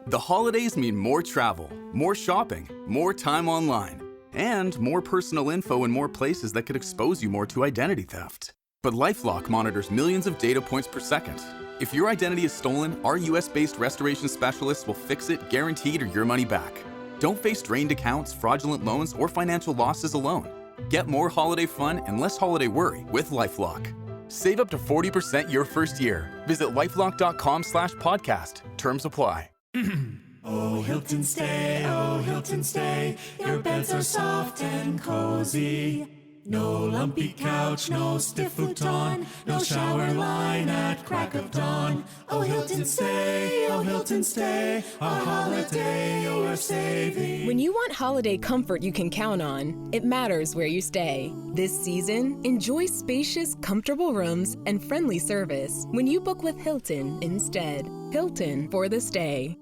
The holidays mean more travel, more shopping, more time online, and more personal info in more places that could expose you more to identity theft. But LifeLock monitors millions of data points per second. If your identity is stolen, our US-based restoration specialists will fix it, guaranteed, or your money back. Don't face drained accounts, fraudulent loans, or financial losses alone. Get more holiday fun and less holiday worry with LifeLock. Save up to 40% your first year. Visit lifelock.com/podcast. Terms apply. Oh, Hilton stay, your beds are soft and cozy. No lumpy couch, no stiff futon, no shower line at crack of dawn. Oh, Hilton stay, a holiday you're saving. When you want holiday comfort you can count on, it matters where you stay. This season, enjoy spacious, comfortable rooms and friendly service when you book with Hilton instead. Hilton for the stay.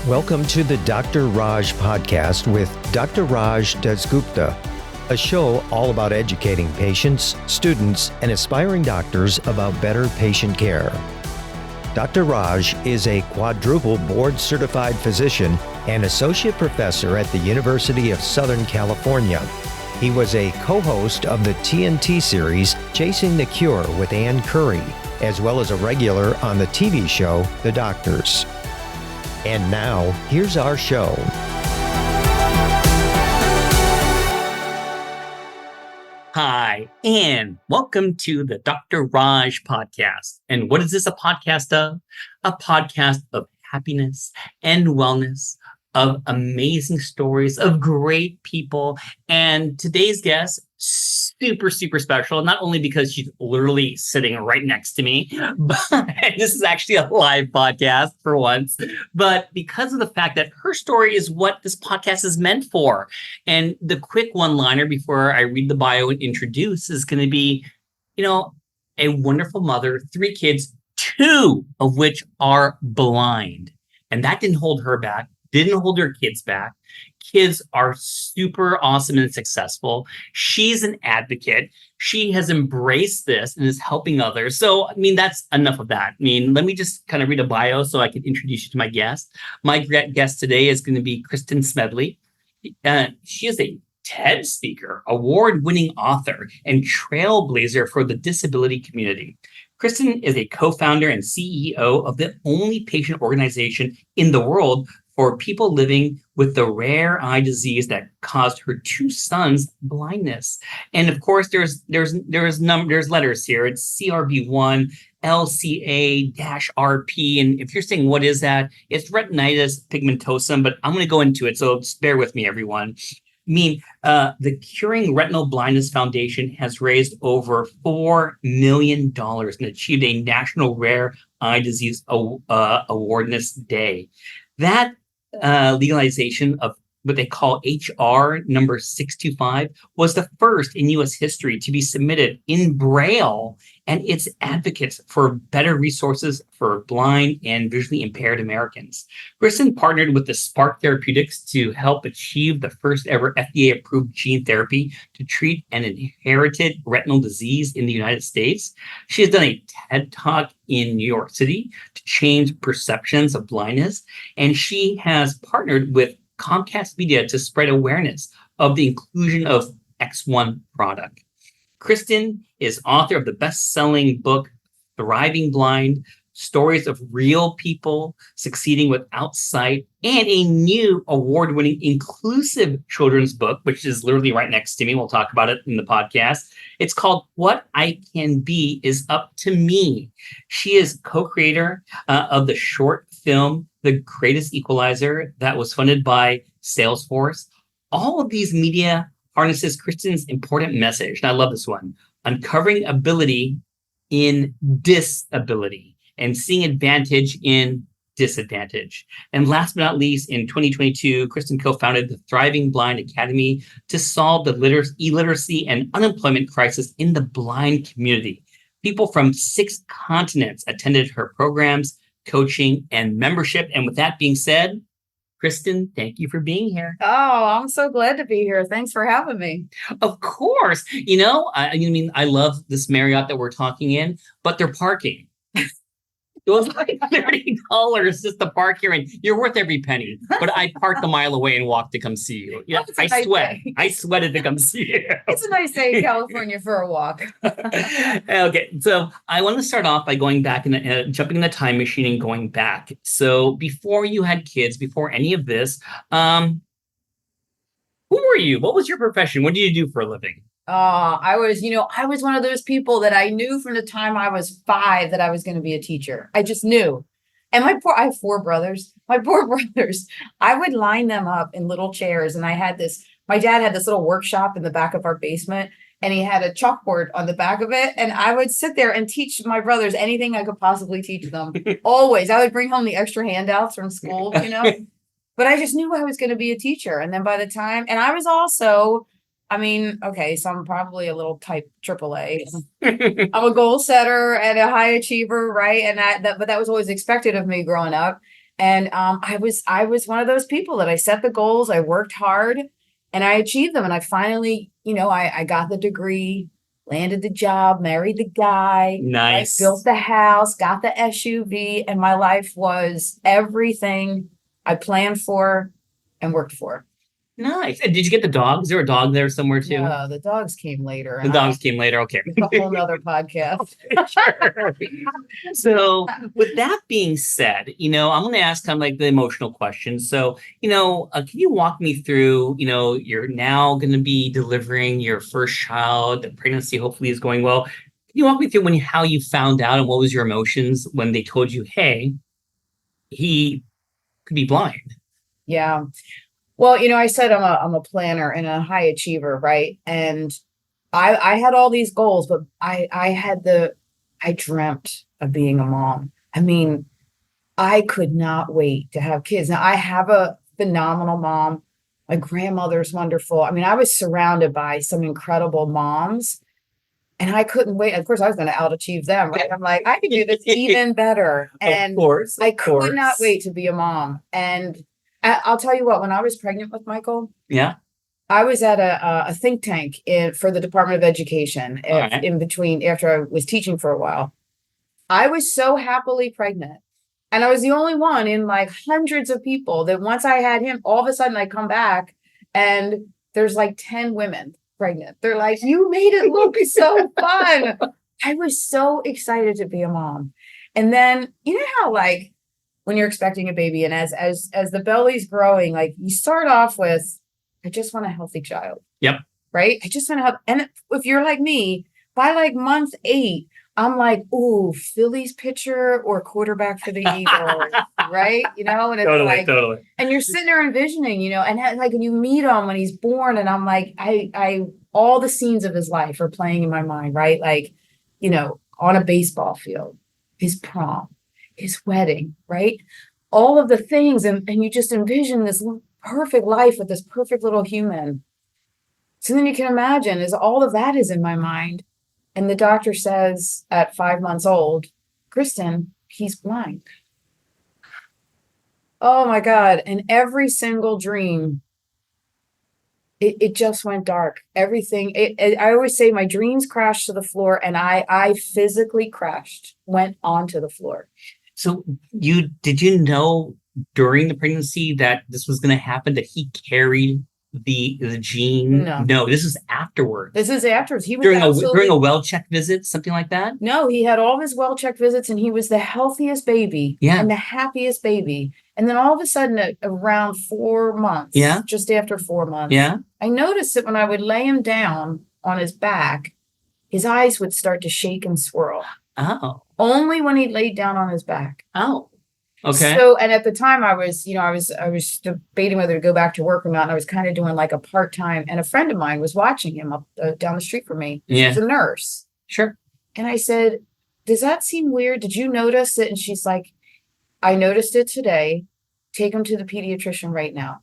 Welcome to the Dr. Raj podcast with Dr. Raj Dasgupta, a show all about educating patients, students, and aspiring doctors about better patient care. Dr. Raj is a quadruple board-certified physician and associate professor at the University of Southern California. He was a co-host of the TNT series Chasing the Cure with Ann Curry, as well as a regular on the TV show The Doctors. And now, here's our show. Hi, and welcome to the Dr. Raj podcast. And what is this a podcast of? A podcast of happiness and wellness, of amazing stories, of great people. And today's guest, super special, not only because she's literally sitting right next to me, but this is actually a live podcast for once, but because of the fact that her story is what this podcast is meant for. And the quick one-liner before I read the bio and introduce is going to be, a wonderful mother, 3 kids, 2 of which are blind. And that didn't hold her back, didn't hold her kids back. Kids are super awesome and successful. She's an advocate. She has embraced this and is helping others. So, that's enough of that. Let me just kind of read a bio so I can introduce you to my guest. My guest today is going to be Kristin Smedley. She is a TED speaker, award-winning author, and trailblazer for the disability community. Kristin is a co-founder and CEO of the only patient organization in the world for people living with the rare eye disease that caused her 2 sons blindness. And of course, there's letters here. It's CRB1, LCA-RP. And if you're saying, what is that? It's retinitis pigmentosum, but I'm going to go into it. So just bear with me, everyone. The Curing Retinal Blindness Foundation has raised over $4 million and achieved a National Rare Eye Disease Award this day. That legalization of what they call HR number 625 was the first in U.S. history to be submitted in Braille, and it's advocates for better resources for blind and visually impaired Americans. Kristin partnered with the Spark Therapeutics to help achieve the first ever FDA-approved gene therapy to treat an inherited retinal disease in the United States. She has done a TED Talk in New York City to change perceptions of blindness, and she has partnered with Comcast Media to spread awareness of the inclusion of X1 product. Kristin is author of the best-selling book, Thriving Blind, Stories of Real People Succeeding Without Sight, and a new award-winning inclusive children's book, which is literally right next to me. We'll talk about it in the podcast. It's called What I Can Be Is Up to Me. She is co-creator of the short film, The Greatest Equalizer, that was funded by Salesforce. All of these media harnesses Kristin's important message, and I love this one, uncovering ability in disability and seeing advantage in disadvantage. And last but not least, in 2022, Kristin co-founded the Thriving Blind Academy to solve the illiteracy and unemployment crisis in the blind community. People from 6 continents attended her programs, coaching, and membership. And with that being said, Kristin, thank you for being here. Oh, I'm so glad to be here. Thanks for having me. Of course. I love this Marriott that we're talking in, but they're parking. It was like $30 just to park here, and you're worth every penny. But I parked a mile away and walked to come see you. Yeah, That's a nice day. I sweated to come see you. It's a nice day in California for a walk. Okay, so I want to start off by going back and jumping in the time machine and going back. So before you had kids, before any of this, who were you? What was your profession? What did you do for a living? I was one of those people that I knew from the time I was 5 that I was going to be a teacher. I just knew. And I have 4 brothers. My 4 brothers, I would line them up in little chairs. And my dad had this little workshop in the back of our basement, and he had a chalkboard on the back of it. And I would sit there and teach my brothers anything I could possibly teach them. Always. I would bring home the extra handouts from school, but I just knew I was going to be a teacher. And then by the time, and I was also, so I'm probably a little type AAA. I'm a goal setter and a high achiever, right? And but that was always expected of me growing up. And I was one of those people that I set the goals, I worked hard, and I achieved them. And I finally, I got the degree, landed the job, married the guy, Nice. built the house, got the SUV, and my life was everything I planned for and worked for. Nice. And did you get the dog? Is there a dog there somewhere too? No, the dogs came later. The dogs came later. Okay. It's a whole nother podcast. Sure. So with that being said, I'm going to ask kind of like the emotional question. So, can you walk me through, you're now going to be delivering your first child, the pregnancy hopefully is going well. Can you walk me through how you found out and what was your emotions when they told you, hey, he could be blind? Yeah. Well, I said I'm a planner and a high achiever, right? And I had all these goals, but I dreamt of being a mom. I could not wait to have kids. Now I have a phenomenal mom. My grandmother's wonderful. I was surrounded by some incredible moms, and I couldn't wait. Of course, I was going to out-achieve them, right? I'm like, I can do this even better. And I could not wait to be a mom. And I'll tell you what, when I was pregnant with Michael, Yeah. I was at a think tank for the Department of Education in between after I was teaching for a while. I was so happily pregnant. And I was the only one in like hundreds of people that once I had him, all of a sudden I come back and there's like 10 women pregnant. They're like, you made it look so fun. I was so excited to be a mom. And then, how like, when you're expecting a baby and as the belly's growing, like you start off with, I just want a healthy child. Yep. Right. I just want to have, and if you're like me, by like month 8, I'm like, ooh, Phillies pitcher or quarterback for the Eagles. Right. And it's Totally. And you're sitting there envisioning, and like when you meet him when he's born, and I'm like, I all the scenes of his life are playing in my mind, right? Like, on a baseball field, his prom, his wedding, right? All of the things. And you just envision this perfect life with this perfect little human. So then you can imagine as all of that is in my mind. And the doctor says at 5 months old, Kristin, he's blind. Oh my God. And every single dream, it just went dark. Everything. I always say my dreams crashed to the floor, and I physically crashed, went onto the floor. So did you know during the pregnancy that this was going to happen, that he carried the gene? No, this is afterwards. This is afterwards. He was during a well-check visit, something like that? No, he had all his well-checked visits, and he was the healthiest baby and the happiest baby. And then all of a sudden at around 4 months, just after 4 months, I noticed that when I would lay him down on his back, his eyes would start to shake and swirl. Oh. Only when he laid down on his back. Oh. Okay. So, and at the time I was debating whether to go back to work or not. And I was kind of doing like a part-time, and a friend of mine was watching him up down the street from me. Yeah. She's a nurse. Sure. And I said, does that seem weird? Did you notice it? And she's like, I noticed it today. Take him to the pediatrician right now.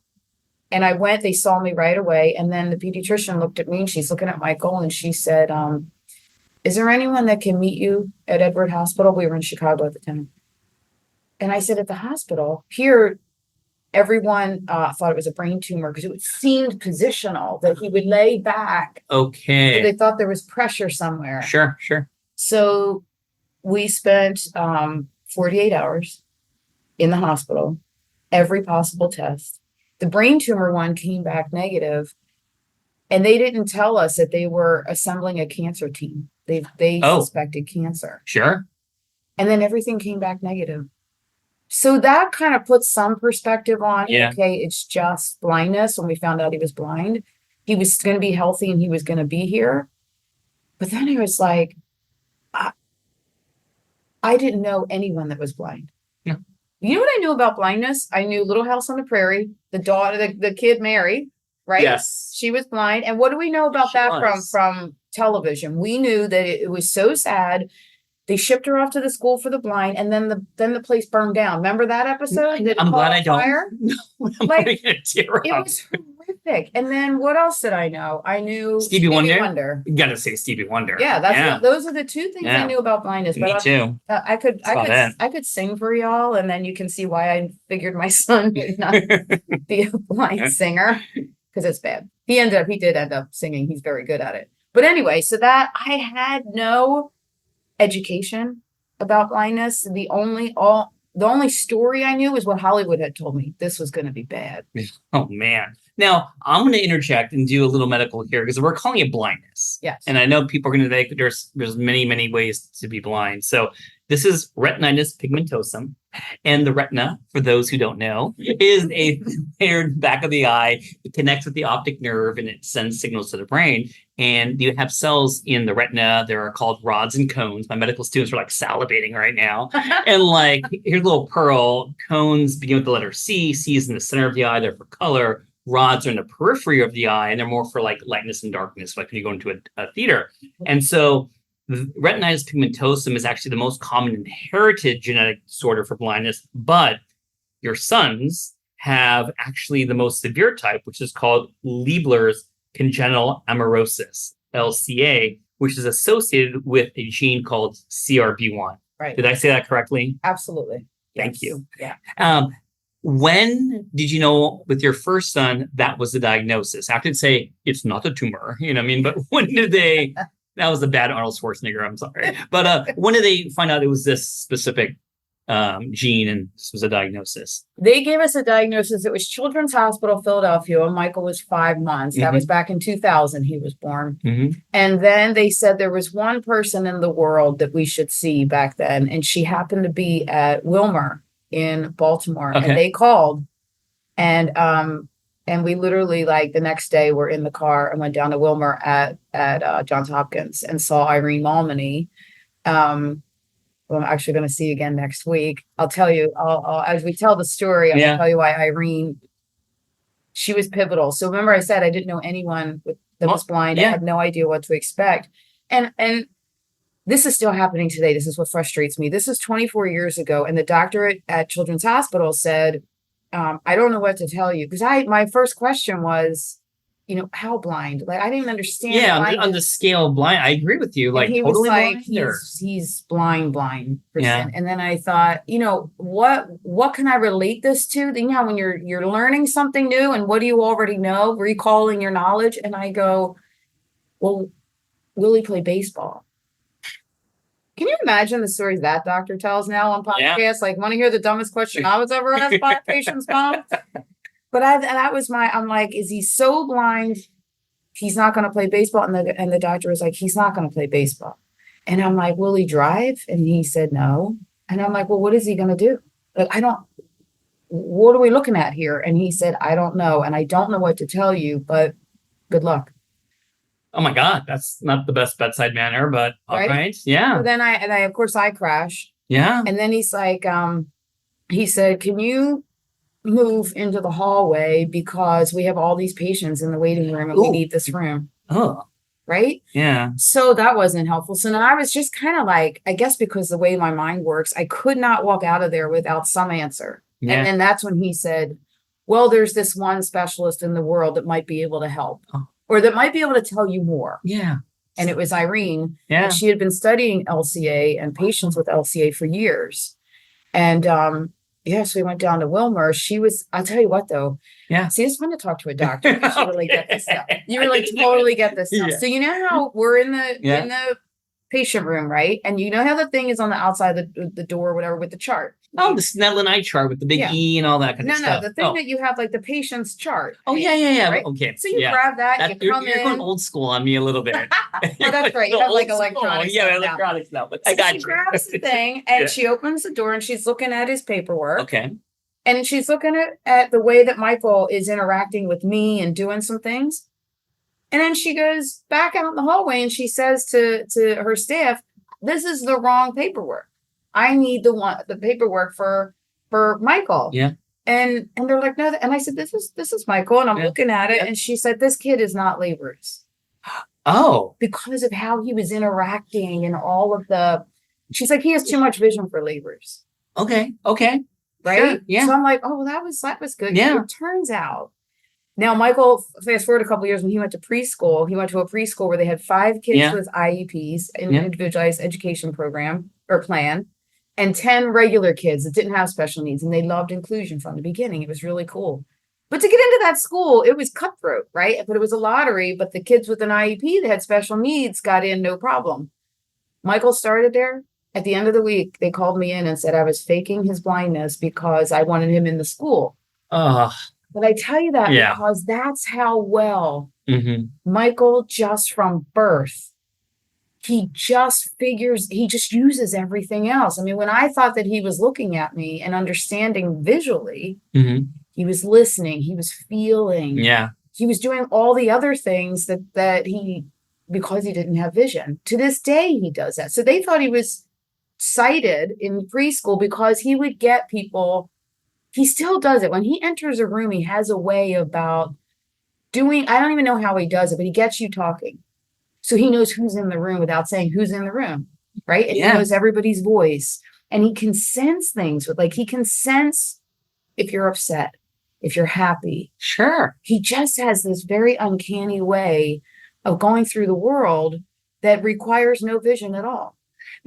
And I went, they saw me right away. And then the pediatrician looked at me, and she's looking at Michael, and she said, is there anyone that can meet you at Edward Hospital? We were in Chicago at the time. And I said, at the hospital here. everyone thought it was a brain tumor because it seemed positional, that he would lay back. Okay. So they thought there was pressure somewhere. Sure. So we spent 48 hours in the hospital, every possible test. The brain tumor one came back negative, and they didn't tell us that they were assembling a cancer team. They suspected cancer. Sure. And then everything came back negative. So that kind of puts some perspective on, okay, it's just blindness. When we found out he was blind, he was going to be healthy and he was going to be here. But then it was like, I didn't know anyone that was blind. No. You know what I knew about blindness? I knew Little House on the Prairie, the daughter, the kid Mary, right? Yes. She was blind. And what do we know about from television? We knew that it was so sad. They shipped her off to the school for the blind, and then the place burned down. Remember that episode? I'm glad I don't. No, it was horrific. And then what else did I know? I knew Stevie Wonder. You gotta say Stevie Wonder. Yeah, those are the two things I knew about blindness. Me too. I could sing for y'all, and then you can see why I figured my son would not be a blind singer, because it's bad. He did end up singing. He's very good at it. But anyway, so that I had no education about blindness. The only story I knew was what Hollywood had told me. This was going to be bad. Oh man. Now I'm going to interject and do a little medical here, because we're calling it blindness. Yes. And I know people are going to think there's many ways to be blind. So this is retinitis pigmentosum. And the retina, for those who don't know, is a layer back of the eye. It connects with the optic nerve and it sends signals to the brain. And you have cells in the retina. They are called rods and cones. My medical students are like salivating right now. And like, here's a little pearl. Cones begin with the letter C. C is in the center of the eye. They're for color. Rods are in the periphery of the eye, and they're more for like lightness and darkness, like when you go into a theater. And so retinitis pigmentosum is actually the most common inherited genetic disorder for blindness, but your sons have actually the most severe type, which is called Leibler's congenital amaurosis, LCA, which is associated with a gene called CRB1. Right. Did I say that correctly? Absolutely. Thank you. Yeah. When did you know with your first son that was the diagnosis? I have to say it's not a tumor, you know what I mean? But when did they, that was a bad Arnold Schwarzenegger, I'm sorry. But when did they find out it was this specific gene and this was a diagnosis? They gave us a diagnosis. It was Children's Hospital, Philadelphia, when Michael was 5 months. That was back in 2000. He was born. And then they said there was one person in the world that we should see back then. And she happened to be at Wilmer in Baltimore. Okay. And they called. And we literally, like, the next day we're in the car and went down to Wilmer at Johns Hopkins and saw Irene Malmany, who I'm actually going to see again next week. I'll tell you, I'll as we tell the story, I'll tell you why Irene, she was pivotal. So remember I said I didn't know anyone that was blind. I had no idea what to expect. And this is still happening today. This is what frustrates me. This is 24 years ago. And the doctor at Children's Hospital said, I don't know what to tell you. Because my first question was, how blind? Like, I didn't understand. Yeah, on the scale of blind, I agree with you. Like, he totally was like, blind. he's blind person. Yeah. And then I thought, what can I relate this to? When you're learning something new, and what do you already know? Recalling your knowledge. And I go, well, will he play baseball? Can you imagine the stories that doctor tells now on podcasts? Yeah. Like, want to hear the dumbest question I was ever asked by a patient's mom? But I'm like, is he so blind he's not going to play baseball? And the doctor was like, he's not going to play baseball. And I'm like, will he drive? And he said no. And I'm like, well, what is he going to do? Like, what are we looking at here? And he said, I don't know. And I don't know what to tell you, but good luck. Oh my God, that's not the best bedside manner, but all right. Yeah. So then of course I crashed. Yeah. And then he's like, he said, can you move into the hallway, because we have all these patients in the waiting room and we need this room. Oh. Right? Yeah. So that wasn't helpful. So now I was just kind of like, I guess because the way my mind works, I could not walk out of there without some answer. Yeah. And then that's when he said, well, there's this one specialist in the world that might be able to help. Oh. Or that might be able to tell you more. Yeah. And it was Irene. Yeah. And she had been studying LCA and patients with LCA for years. And Yeah, so we went down to Wilmer. I'll tell you what though. Yeah. See, it's fun to talk to a doctor because you really get this stuff. You really Okay. totally get this stuff. Yeah. So you know how we're in the Yeah. patient room, right? And you know how the thing is on the outside of the door or whatever with the chart. Oh, the Snellen eye chart with the big Yeah. E and all that kind No, of stuff. the thing that you have like the patient's chart. Oh, yeah. Right? Okay. So you yeah. grab that, you come you're going in. old school on me a little bit. Oh, that's right. You have like Old school. electronics. Yeah, stuff now. electronics now. But So I got she you. grabs the thing and Yeah. she opens the door and she's looking at his paperwork. Okay. And she's looking at the way that Michael is interacting with me and doing some things. And then she goes back out in the hallway and she says to her staff, "This is the wrong paperwork. I need the paperwork for Michael." Yeah. And they're like, "No." And I said, This is Michael. And I'm Yeah. looking at it. Yeah. And she said, "This kid is not laborers." Oh. Because of how he was interacting and all of she's like, "He has too much vision for laborers." Okay. Right? Sure, yeah. So I'm like, "Oh, well, that was good." Yeah. It turns out now Michael, fast forward a couple years when he went to preschool, he went to a preschool where they had 5 kids Yeah. with IEPs, an Yeah. individualized education program or plan, and 10 regular kids that didn't have special needs. And they loved inclusion from the beginning. It was really cool. But to get into that school, it was cutthroat, right? But it was a lottery, but the kids with an IEP that had special needs got in no problem. Michael started there. At the end of the week, they called me in and said I was faking his blindness because I wanted him in the school. Oh. But I tell you that Yeah. because that's how well Mm-hmm. Michael, just from birth, he just uses everything else. I mean, when I thought that he was looking at me and understanding visually, Mm-hmm. he was listening, he was feeling, Yeah. he was doing all the other things that because he didn't have vision. To this day, he does that. So they thought he was sighted in preschool because he would get people. He still does it. When he enters a room, he has a way about doing, I don't even know how he does it, but he gets you talking. So he knows who's in the room without saying who's in the room, right? And Yeah. he knows everybody's voice. And he can sense things he can sense if you're upset, if you're happy. Sure. He just has this very uncanny way of going through the world that requires no vision at all.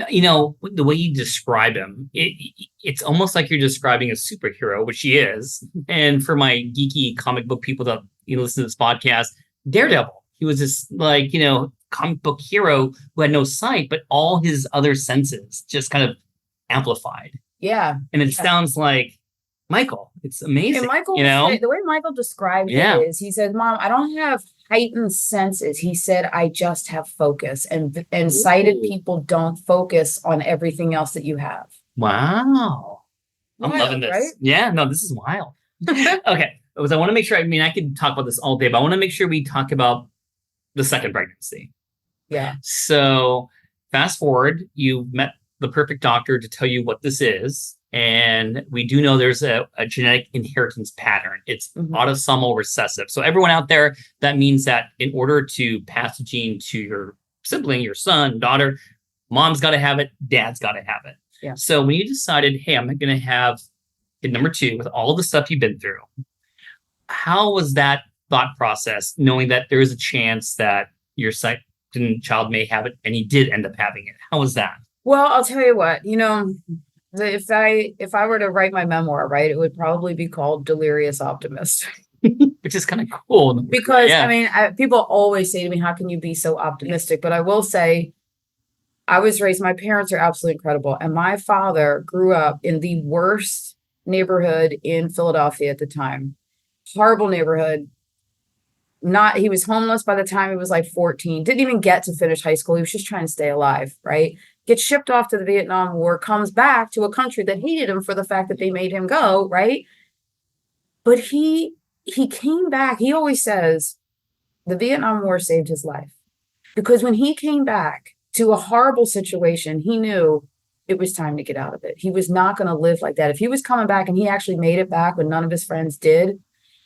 You know, the way you describe him, it's almost like you're describing a superhero, which he is. And for my geeky comic book people that listen to this podcast, Daredevil. He was this comic book hero who had no sight, but all his other senses just kind of amplified. Yeah. And it sounds like Michael. It's amazing. And Michael, the way Michael described Yeah. it is, he said, "Mom, I don't have heightened senses." He said, "I just have focus, and sighted people don't focus on everything else that you have." Wow. I'm Wild, loving this. right? Yeah, no, this is wild. Okay. Because I want to make sure, I could talk about this all day, but I want to make sure we talk about the second pregnancy. Yeah. So fast forward, you met the perfect doctor to tell you what this is. And we do know there's a genetic inheritance pattern. It's autosomal recessive. So everyone out there, that means that in order to pass the gene to your sibling, your son, daughter, mom's got to have it, dad's got to have it. Yeah. So when you decided, hey, I'm going to have kid number 2 with all the stuff you've been through, how was that thought process, knowing that there is a chance that your second child may have it and he did end up having it? How was that? Well, I'll tell you what, if I were to write my memoir, right, it would probably be called Delirious Optimist. Which is kind of cool. Because Yeah. people always say to me, "How can you be so optimistic?" But I will say, my parents are absolutely incredible. And my father grew up in the worst neighborhood in Philadelphia at the time. Horrible neighborhood. He was homeless by the time he was like 14, didn't even get to finish high school. He was just trying to stay alive, right? Gets shipped off to the Vietnam War, comes back to a country that hated him for the fact that they made him go, right? But he came back. He always says the Vietnam War saved his life, because when he came back to a horrible situation, he knew it was time to get out of it. He was not going to live like that. If he was coming back, and he actually made it back when none of his friends did,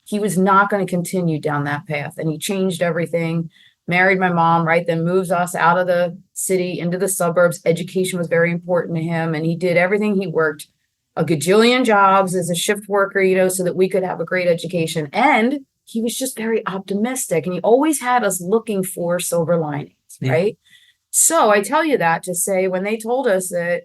he was not going to continue down that path. And he changed everything, married my mom, right? Then moves us out of the city into the suburbs. Education was very important to him. And he did everything. He worked a gajillion jobs as a shift worker, so that we could have a great education. And he was just very optimistic. And he always had us looking for silver linings, right? So I tell you that to say, when they told us that,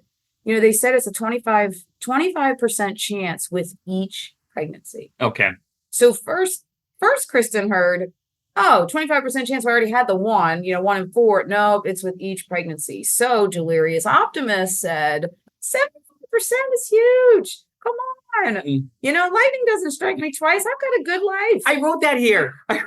they said it's a 25% chance with each pregnancy. Okay. So first Kristin heard, oh, 25% chance I already had the one, 1 in 4. No, it's with each pregnancy. So Delirious Optimist said, 75% is huge. Come on. Lightning doesn't strike me twice. I've got a good life. I wrote that here. Do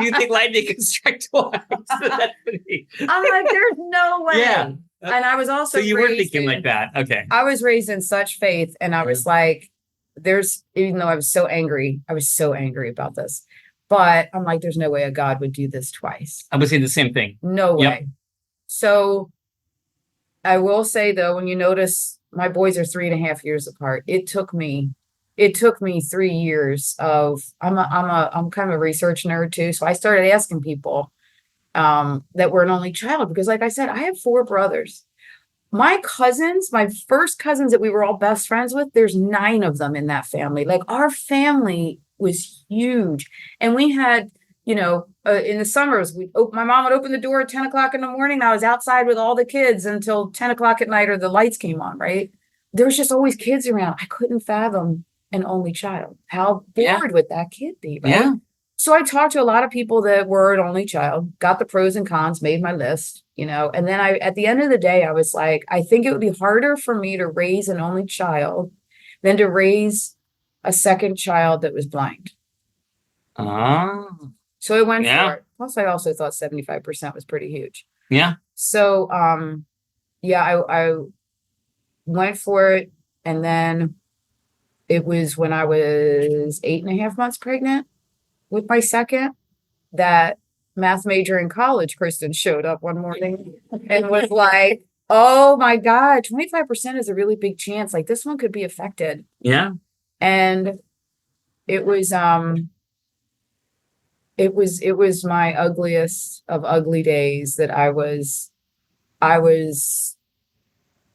you think lightning can strike twice? I'm like, there's no way. Yeah. And I was also so you were thinking like that. Okay. I was raised in such faith, and I was like, even though I was so angry about this, but I'm like, there's no way a God would do this twice. I was saying the same thing. No way. So I will say though, when you notice my boys are 3.5 years apart, it took me 3 years of, I'm kind of a research nerd too. So I started asking people that were an only child, because like I said, I have 4 brothers. My first cousins that we were all best friends with, there's 9 of them in that family. Like our family was huge. And we had, in the summers, my mom would open the door at 10 o'clock in the morning. I was outside with all the kids until 10 o'clock at night, or the lights came on, right? There was just always kids around. I couldn't fathom an only child. How bored would that kid be, right? Yeah. So I talked to a lot of people that were an only child, got the pros and cons, made my list, and then at the end of the day, I was like, I think it would be harder for me to raise an only child than to raise a second child that was blind. So I went for it. Plus, I also thought 75% was pretty huge. Yeah. So, I went for it. And then it was when I was 8.5 months pregnant with my second that math major in college, Kristin, showed up one morning and was like, oh my God, 25% is a really big chance. Like this one could be affected. Yeah. And it was my ugliest of ugly days that I was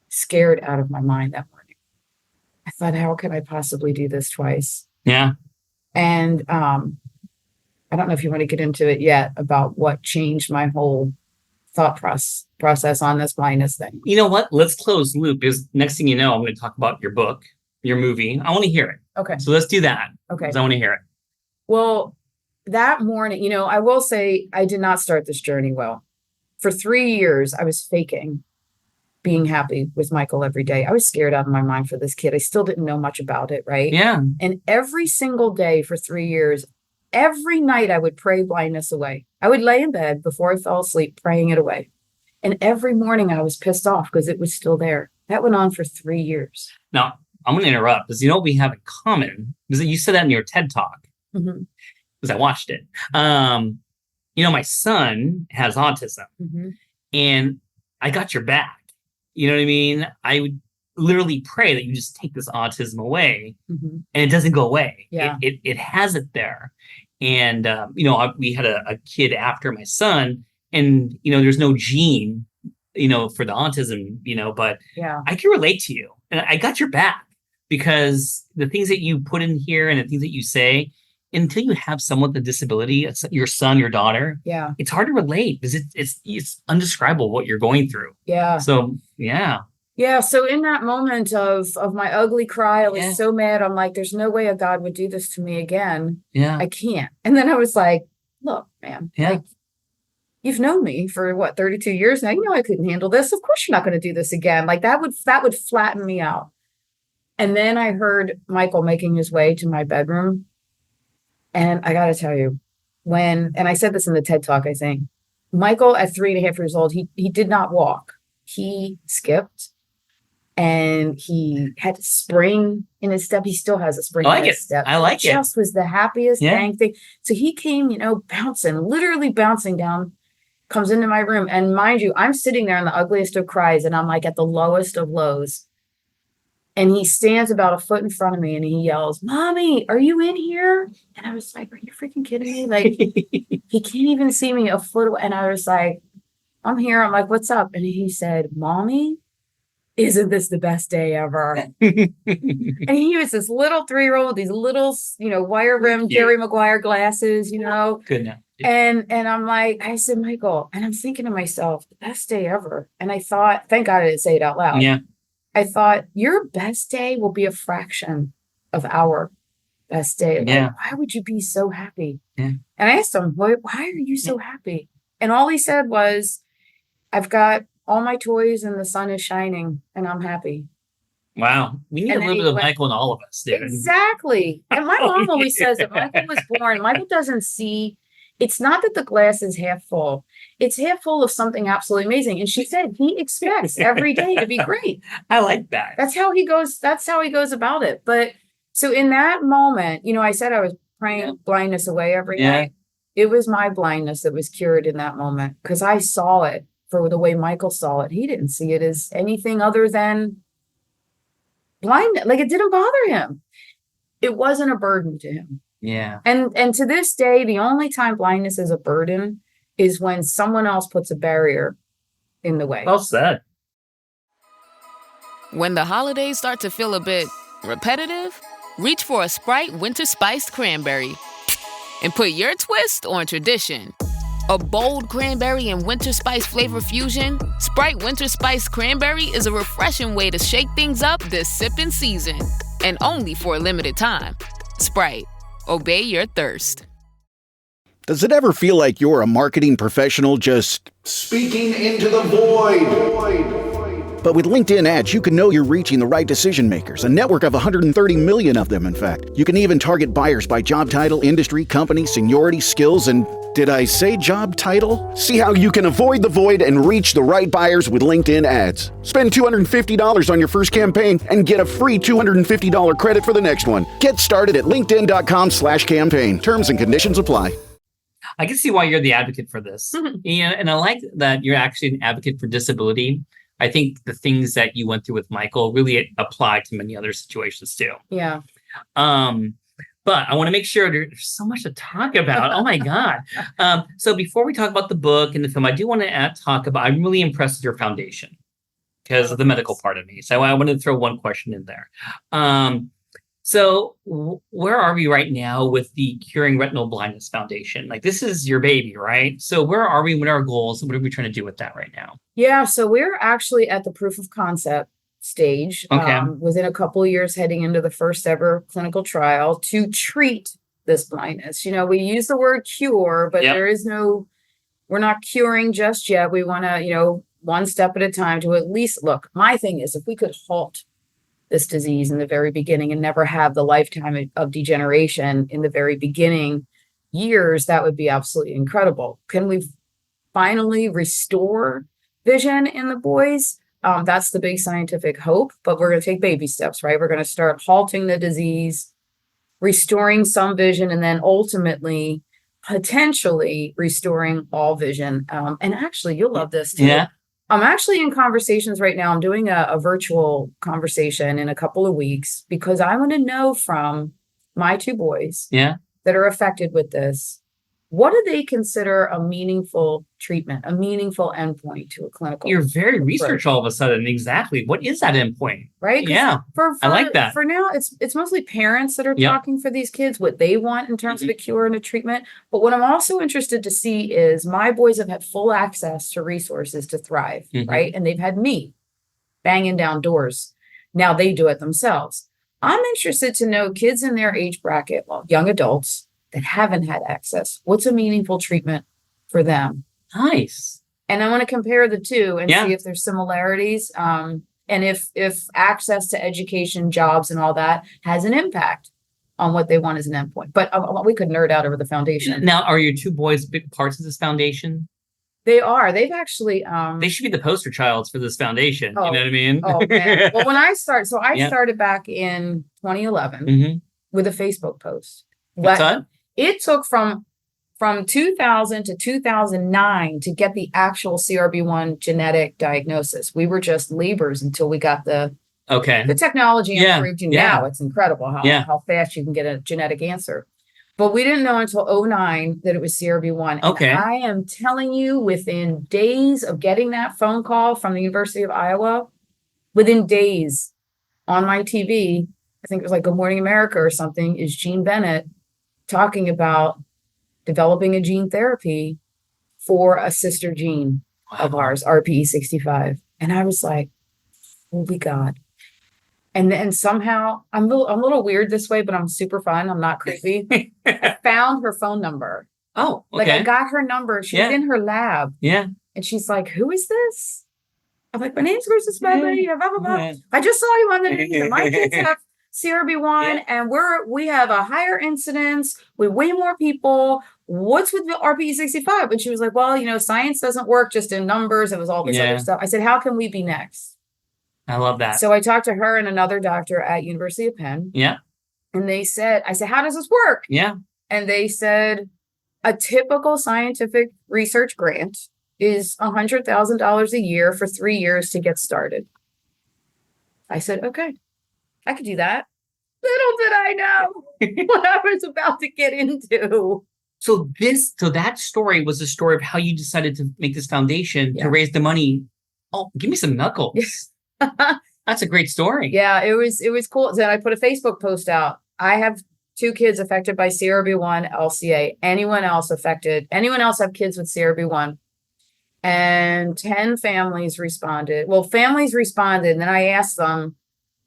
scared out of my mind that morning. I thought, how can I possibly do this twice? Yeah. And I don't know if you want to get into it yet about what changed my whole thought process on this blindness thing. You know what? Let's close loop, because next thing you know, I'm going to talk about your book, your movie. I want to hear it. Okay. So let's do that. Okay. Because I want to hear it. Well, that morning, I will say I did not start this journey well. For 3 years, I was faking being happy with Michael every day. I was scared out of my mind for this kid. I still didn't know much about it, right? Yeah. And every single day for 3 years, every night I would pray blindness away. I would lay in bed before I fell asleep, praying it away. And every morning I was pissed off because it was still there. That went on for 3 years. Now, I'm going to interrupt, because what we have in common, because you said that in your TED Talk, because I watched it. My son has autism, and I got your back. You know what I mean? I would literally pray that you just take this autism away, and it doesn't go away. Yeah. It has it there. And, we had a kid after my son, and, there's no gene, for the autism, but yeah, I can relate to you, and I got your back, because the things that you put in here and the things that you say, until you have someone with a disability, your son, your daughter, it's hard to relate, because it's undescribable what you're going through. Yeah. So, yeah. Yeah. So in that moment of my ugly cry, I was so mad. I'm like, there's no way a God would do this to me again. Yeah. I can't. And then I was like, look, man, Yeah. like, you've known me for 32 years now. I couldn't handle this. Of course you're not going to do this again. Like that would flatten me out. And then I heard Michael making his way to my bedroom. And I got to tell you, and I said this in the TED Talk, I think, Michael at 3.5 years old, he did not walk. He skipped, and he had a spring in his step. He still has a spring in his step. I like it. Just was the happiest dang thing. So he came, literally bouncing down, comes into my room. And mind you, I'm sitting there in the ugliest of cries, and I'm like at the lowest of lows. And he stands about a foot in front of me and he yells, "Mommy, are you in here?" And I was like, are you freaking kidding me? Like, he can't even see me a foot away. And I was like, I'm here. I'm like, what's up? And he said, "Mommy, isn't this the best day ever?" And he was this little 3-year-old with these little, wire rimmed Jerry Maguire glasses, Good now. And I'm like, I said, Michael, and I'm thinking to myself, the best day ever. And I thought, thank God I didn't say it out loud. Yeah. I thought, your best day will be a fraction of our best day. Yeah. Like, why would you be so happy? Yeah. And I asked him, why are you so happy? And all he said was, I've got all my toys and the sun is shining and I'm happy. Wow. We need And a then little he bit of went- Michael in all of us, dude. Exactly. And my mom always says that Michael was born. Michael doesn't see, it's not that the glass is half full. It's half full of something absolutely amazing. And she said he expects every day to be great. I like that. That's how he goes. That's how he goes about it. But so in that moment, I said I was praying blindness away every night. It was my blindness that was cured in that moment because I saw it for the way Michael saw it. He didn't see it as anything other than blindness. Like, it didn't bother him. It wasn't a burden to him. Yeah. And to this day, the only time blindness is a burden is when someone else puts a barrier in the way. Well said. When the holidays start to feel a bit repetitive, reach for a Sprite Winter Spiced Cranberry and put your twist on tradition. A bold cranberry and winter spice flavor fusion, Sprite Winter Spiced Cranberry is a refreshing way to shake things up this sipping season. And only for a limited time. Sprite, obey your thirst. Does it ever feel like you're a marketing professional just speaking into the void? But with LinkedIn ads, you can know you're reaching the right decision makers, a network of 130 million of them, in fact. You can even target buyers by job title, industry, company, seniority, skills, and did I say job title? See how you can avoid the void and reach the right buyers with LinkedIn ads. Spend $250 on your first campaign and get a free $250 credit for the next one. Get started at linkedin.com/campaign. Terms and conditions apply. I can see why you're the advocate for this. And I like that you're actually an advocate for disability. I think the things that you went through with Michael really apply to many other situations too. Yeah. But I want to make sure there's so much to talk about. Oh my God. So before we talk about the book and the film, I do want to talk about, I'm really impressed with your foundation because of the medical part of me. So I wanted to throw one question in there. So where are we right now with the Curing Retinal Blindness Foundation? Like, this is your baby, right? So where are we? What are our goals? What are we trying to do with that right now? Yeah. So we're actually at the proof of concept stage. Okay. Within a couple of years, heading into the first ever clinical trial to treat this blindness. We use the word cure, but there is no, we're not curing just yet. We want to, one step at a time to at least look. My thing is, if we could halt this disease in the very beginning and never have the lifetime of degeneration in the very beginning years, that would be absolutely incredible. Can we finally restore vision in the boys? That's the big scientific hope, but we're going to take baby steps, right? We're going to start halting the disease, restoring some vision, and then ultimately, potentially restoring all vision. And actually, you'll love this too. Yeah. I'm actually in conversations right now. I'm doing a virtual conversation in a couple of weeks because I want to know from my two boys that are affected with this, what do they consider a meaningful treatment, a meaningful endpoint to a clinical? You're very research all of a sudden. Exactly. What is that endpoint? Right? Yeah. I like that. For now, it's mostly parents that are talking for these kids, what they want in terms of a cure and a treatment. But what I'm also interested to see is my boys have had full access to resources to thrive, right? And they've had me banging down doors. Now they do it themselves. I'm interested to know kids in their age bracket, well, young adults that haven't had access. What's a meaningful treatment for them? Nice. And I want to compare the two and see if there's similarities. And if access to education, jobs, and all that has an impact on what they want as an endpoint. But we could nerd out over the foundation. Now, are your two boys big parts of this foundation? They are. They've actually. They should be the poster childs for this foundation. Oh, you know what I mean? Oh, man. Well, when I started, started back in 2011 with a Facebook post. It took from 2000 to 2009 to get the actual CRB1 genetic diagnosis. We were just laborers until we got the technology improved. Now it's incredible how fast you can get a genetic answer. But we didn't know until 2009 that it was CRB1. And I am telling you, within days of getting that phone call from the University of Iowa, within days on my TV, I think it was like Good Morning America or something, is Jean Bennett talking about developing a gene therapy for a sister gene of ours, RPE65. And I was like, holy God. And then somehow I'm a little weird this way, but I'm super fun. I'm not creepy. I found her phone number. Oh, okay. Like I got her number. She's in her lab. Yeah. And she's like, who is this? I'm like, my name's Kristin Smedley. Blah, blah, blah. Yeah. I just saw you on the news. And my kids have CRB1 and we have a higher incidence. We weigh more people. What's with the RPE65? And she was like, well, science doesn't work just in numbers. It was all this other stuff. I said, how can we be next? I love that. So I talked to her and another doctor at University of Penn. Yeah. And I said, how does this work? Yeah. And they said, a typical scientific research grant is $100,000 a year for 3 years to get started. I said, okay, I could do that. Little did I know what I was about to get into. So that story was the story of how you decided to make this foundation to raise the money. Oh, give me some knuckles. Yes. That's a great story. Yeah, it was cool. Then I put a Facebook post out. I have 2 kids affected by CRB1 LCA. Anyone else have kids with CRB1? And 10 families responded. Well, families responded. And then I asked them,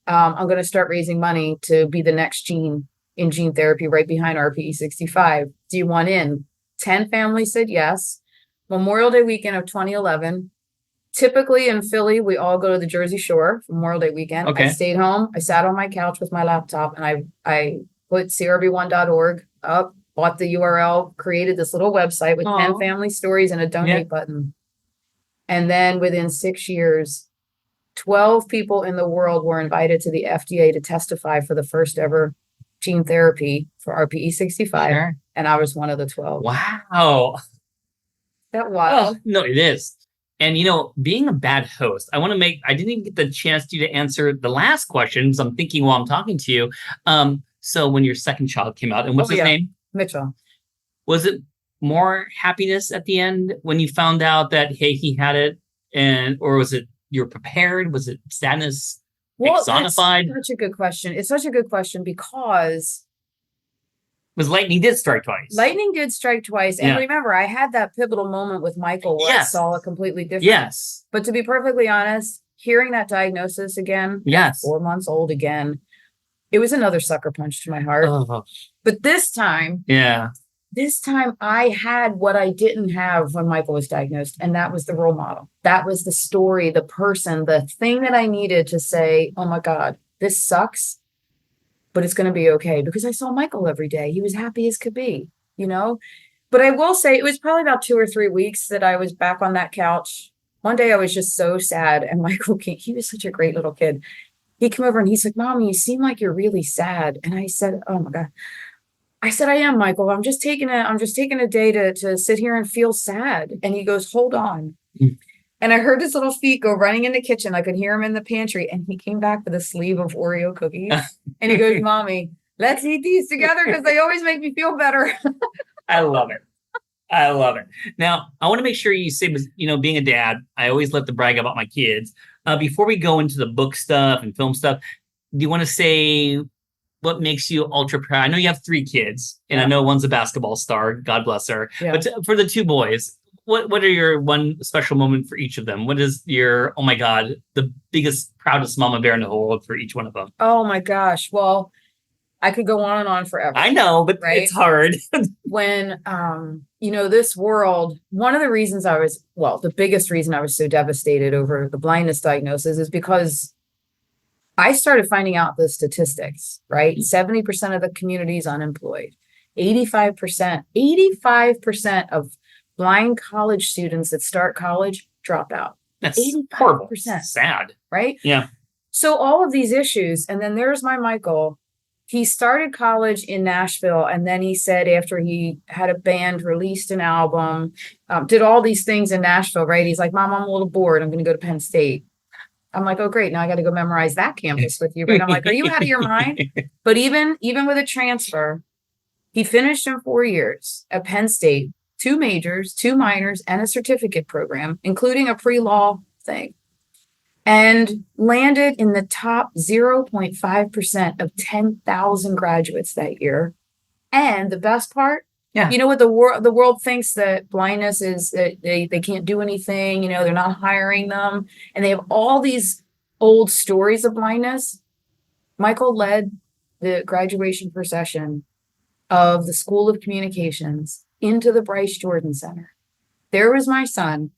I'm going to start raising money to be the next gene in gene therapy right behind RPE65. Do you want in? 10 families said yes. Memorial Day weekend of 2011. Typically in Philly, we all go to the Jersey Shore for Memorial Day weekend. Okay. I stayed home. I sat on my couch with my laptop and I put crb1.org up, bought the URL, created this little website with 10 family stories and a donate button. And then within 6 years, 12 people in the world were invited to the FDA to testify for the first ever gene therapy for RPE65. Sure. And I was one of the 12. Wow. That wild. Oh, no, it is. And, being a bad host, I didn't even get the chance to answer the last question because I'm thinking while I'm talking to you. So when your second child came out, and what's his name? Mitchell. Was it more happiness at the end when you found out that, hey, he had it? Or was it you're prepared? Was it sadness? Personified? That's such a good question. It's such a good question because lightning did strike twice. And remember, I had that pivotal moment with Michael where I saw it completely different. Yes. But to be perfectly honest, hearing that diagnosis again, 4 months old again, it was another sucker punch to my heart. Oh. But this time I had what I didn't have when Michael was diagnosed. And that was the role model. That was the story, the person, the thing that I needed to say, oh my God, this sucks, but it's going to be okay. Because I saw Michael every day. He was happy as could be, But I will say it was probably about 2 or 3 weeks that I was back on that couch. One day I was just so sad. And Michael came, he was such a great little kid. He came over and he's like, Mommy, you seem like you're really sad. And I said, oh my God. I said, I am, Michael. I'm just taking a day to sit here and feel sad. And he goes, hold on. And I heard his little feet go running in the kitchen. I could hear him in the pantry. And he came back with a sleeve of Oreo cookies. And he goes, Mommy, let's eat these together because they always make me feel better. I love it. Now, I want to make sure you say, being a dad, I always love to brag about my kids. Before we go into the book stuff and film stuff, do you want to say what makes you ultra proud? I know you have 3 kids, and I know one's a basketball star. God bless her. Yeah. But for the 2 boys, what are your one special moment for each of them? What is your, oh my God, the biggest, proudest mama bear in the whole world for each one of them? Oh my gosh. Well, I could go on and on forever. I know, but it's hard. When, this world, one of the reasons the biggest reason I was so devastated over the blindness diagnosis is because I started finding out the statistics, right? 70% of the community is unemployed. 85% of blind college students that start college drop out. That's 85%. Horrible. Sad. Right? Yeah. So all of these issues, and then there's my Michael. He started college in Nashville, and then he said after he had a band, released an album, did all these things in Nashville, right? He's like, Mom, I'm a little bored. I'm going to go to Penn State. I'm like, oh, great. Now I got to go memorize that campus with you. But I'm like, are you out of your mind? But even with a transfer, he finished in 4 years at Penn State, 2 majors, 2 minors, and a certificate program, including a pre-law thing. And landed in the top 0.5% of 10,000 graduates that year. And the best part, Yeah. You know what the world thinks that blindness is that they can't do anything, they're not hiring them. And they have all these old stories of blindness. Michael led the graduation procession of the School of Communications into the Bryce Jordan Center. There was my son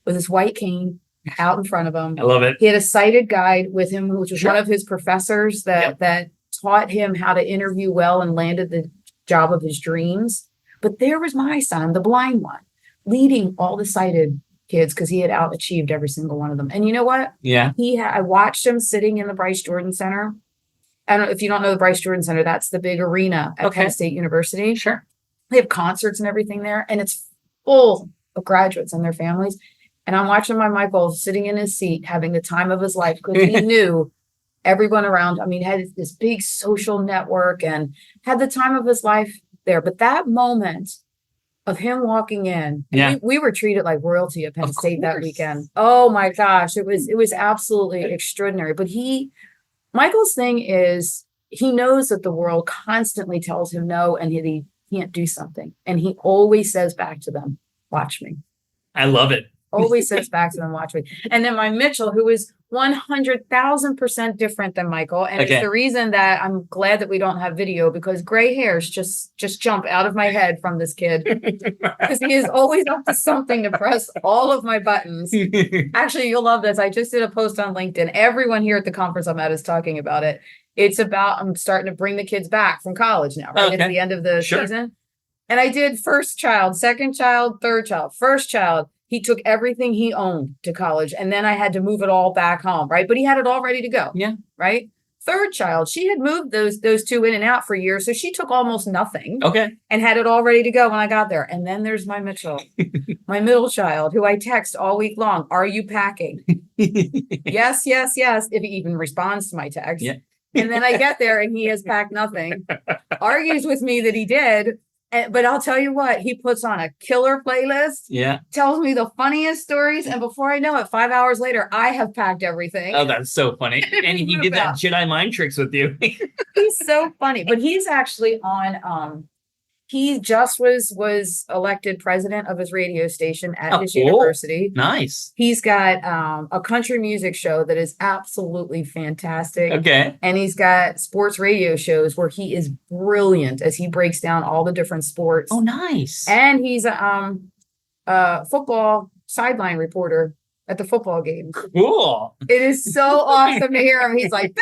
with his white cane out in front of him. I love it. He had a sighted guide with him, which was Sure. one of his professors that taught him how to interview well and landed the job of his dreams. But there was my son, the blind one, leading all the sighted kids because he had out-achieved every single one of them. And you know what? Yeah. I watched him sitting in the Bryce Jordan Center. I don't know if you don't know the Bryce Jordan Center, that's the big arena at Penn State University. Sure. They have concerts and everything there, and it's full of graduates and their families. And I'm watching my Michael sitting in his seat, having the time of his life because he knew everyone around. I mean, had this big social network and had the time of his life there. But that moment of him walking in, Yeah. we were treated like royalty at Penn Of State that course. weekend. Oh my gosh, it was absolutely extraordinary. But Michael's thing is he knows that the world constantly tells him no and he can't do something. And he always says back to them, watch me. I love it. Always says back to them, watch me. And then my Mitchell, who is 100,000% different than Michael. And Okay. it's the reason that I'm glad that we don't have video because gray hairs just jump out of my head from this kid. Because he is always up to something to press all of my buttons. Actually, you'll love this. I just did a post on LinkedIn. Everyone here at the conference I'm at is talking about it. It's about, I'm starting to bring the kids back from college now, right? Okay. At the end of the Sure. season. And I did first child, second child, third child, first child. He took everything he owned to college. And then I had to move it all back home, right? But he had it all ready to go. Yeah. Right. Third child, she had moved those two in and out for years. So she took almost nothing. Okay. And had it all ready to go when I got there. And then there's my Mitchell, my middle child, who I text all week long. Are you packing? Yes, yes, yes. If he even responds to my text. Yeah. And then I get there and he has packed nothing. Argues with me that he did. But I'll tell you what, he puts on a killer playlist, Yeah. tells me the funniest stories. And before I know it, 5 hours later, I have packed everything. Oh, that's so funny. And he did that Jedi mind tricks with you. He's so funny. But he's actually on he just was elected president of his radio station at his university. Nice. He's got a country music show that is absolutely fantastic. Okay. And he's got sports radio shows where he is brilliant as he breaks down all the different sports. Oh, nice. And he's a football sideline reporter at the football game. Cool. It is so awesome to hear him. He's like,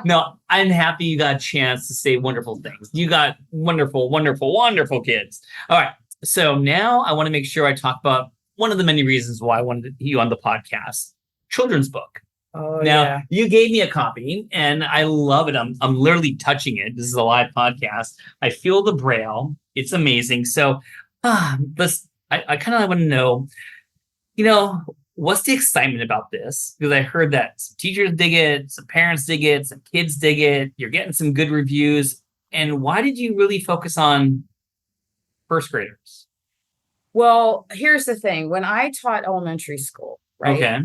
No, I'm happy you got a chance to say wonderful things. You got wonderful, wonderful, wonderful kids. All right. So now I want to make sure I talk about one of the many reasons why I wanted you on the podcast. Children's book. Oh, Now, yeah. you gave me a copy and I love it. I'm literally touching it. This is a live podcast. I feel the braille. It's amazing. So I kind of want to know, what's the excitement about this? Because I heard that some teachers dig it, some parents dig it, some kids dig it. You're getting some good reviews. And why did you really focus on first graders? Well, here's the thing. When I taught elementary school, right? Okay.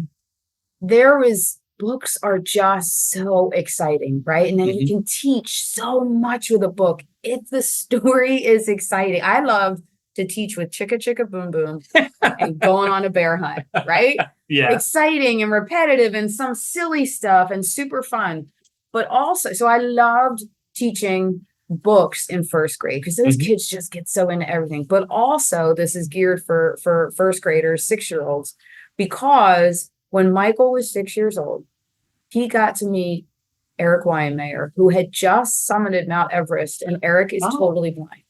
Books are just so exciting, right? And then you can teach so much with a book. The story is exciting. I love to teach with chicka chicka boom boom and going on a bear hunt, right? Yeah. Exciting and repetitive and some silly stuff and super fun. But also, so I loved teaching books in first grade because those kids just get so into everything. But also this is geared for first graders, 6-year-olds, because when Michael was 6 years old, he got to meet Eric Weihenmayer, who had just summited Mount Everest, and Eric is totally blind.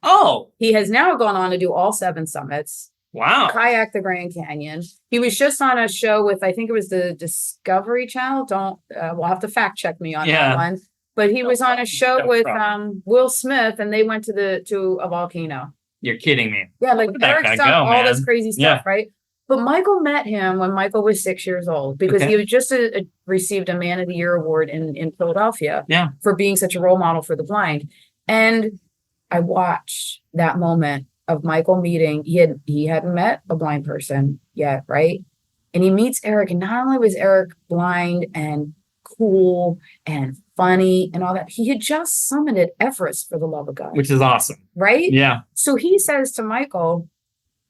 Oh, He has now gone on to do all 7 summits, wow. kayak the Grand Canyon. He was just on a show with, I think it was the Discovery Channel. We'll have to fact check me on that one. But he was on a show No with problem. Will Smith, and they went to a volcano. You're kidding me. Yeah, like Look at that Eric's guy done go, all this man. crazy stuff, right? But Michael met him when Michael was 6 years old because Okay. he was just received a Man of the Year award in Philadelphia Yeah. for being such a role model for the blind. And I watched that moment of Michael meeting. He hadn't met a blind person yet, right? And he meets Eric, and not only was Eric blind and cool and funny and all that. He had just summited Everest, for the love of God. Which is awesome. Right? Yeah. So he says to Michael,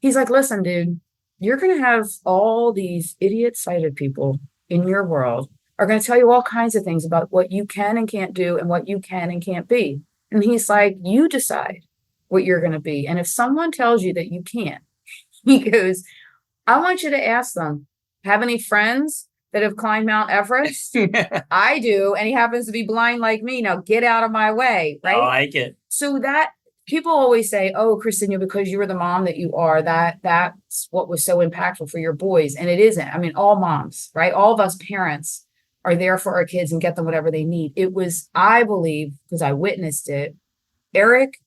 he's like, listen, dude, you're going to have all these idiot-sighted people in your world are going to tell you all kinds of things about what you can and can't do and what you can and can't be. And he's like, you decide what you're going to be. And if someone tells you that you can't, he goes, I want you to ask them, have any friends that have climbed Mount Everest? I do. And he happens to be blind like me. Now get out of my way. Right. I like it. So that people always say, oh, Kristin, because you were the mom that you are, that's what was so impactful for your boys. And it isn't. I mean, all moms, right? All of us parents are there for our kids and get them whatever they need. It was, I believe, because I witnessed it, Eric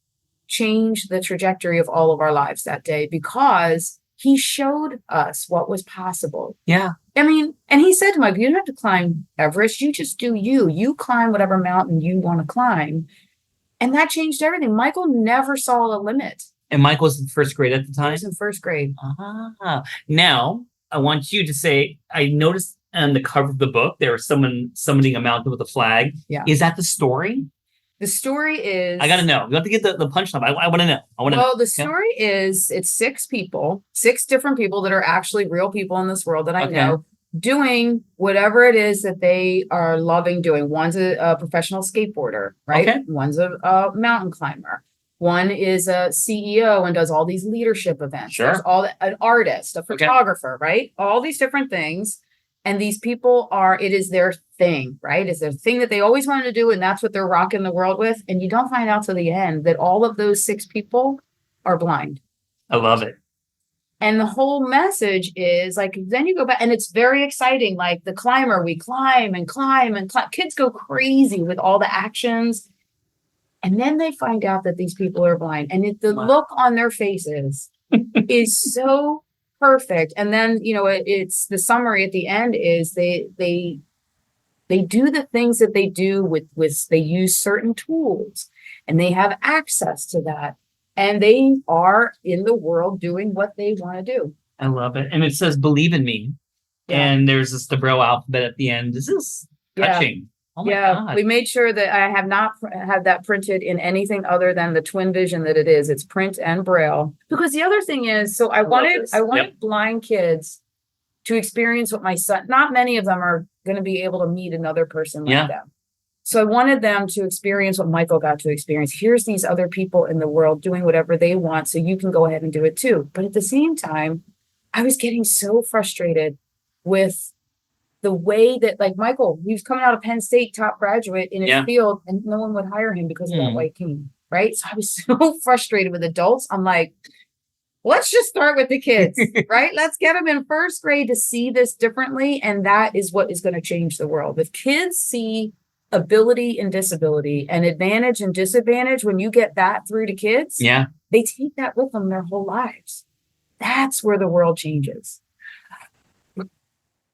changed the trajectory of all of our lives that day because he showed us what was possible. Yeah. I mean, and he said to Mike, you don't have to climb Everest. You just do you. You climb whatever mountain you want to climb. And that changed everything. Michael never saw a limit. And Michael was in first grade at the time? He was in first grade. Now, I want you to say, I noticed on the cover of the book, there was someone summiting a mountain with a flag. Yeah. Is that the story? The story is... I got to know. You have to get the punchline. I want to know. Well, the story is, it's 6 people, 6 different people that are actually real people in this world that I know, doing whatever it is that they are loving doing. One's a professional skateboarder, right? Okay. One's a mountain climber. One is a CEO and does all these leadership events. Sure. There's an artist, a photographer, right? All these different things. And these people it is their thing, right? It's their thing that they always wanted to do. And that's what they're rocking the world with. And you don't find out till the end that all of those 6 people are blind. I love it. And the whole message is like, then you go back and it's very exciting. Like the climber, we climb and climb and climb. Kids go crazy with all the actions. And then they find out that these people are blind. And the look on their faces is so perfect. And then, it's the summary at the end is they do the things that they do with they use certain tools and they have access to that. And they are in the world doing what they want to do. I love it. And it says, believe in me. Yeah. And there's this the Braille alphabet at the end. This is touching. Oh my God. We made sure that I have not had that printed in anything other than the twin vision that it is. It's print and Braille. Because the other thing is, so I wanted blind kids to experience what my son, not many of them are going to be able to meet another person like them. So I wanted them to experience what Michael got to experience. Here's these other people in the world doing whatever they want, so you can go ahead and do it too. But at the same time, I was getting so frustrated with the way that, like Michael, he was coming out of Penn State, top graduate in his field, and no one would hire him because of that white king, right? So I was so frustrated with adults. I'm like, let's just start with the kids, right? Let's get them in first grade to see this differently. And that is what is going to change the world. If kids see ability and disability and advantage and disadvantage, when you get that through to kids, they take that with them their whole lives. That's where the world changes.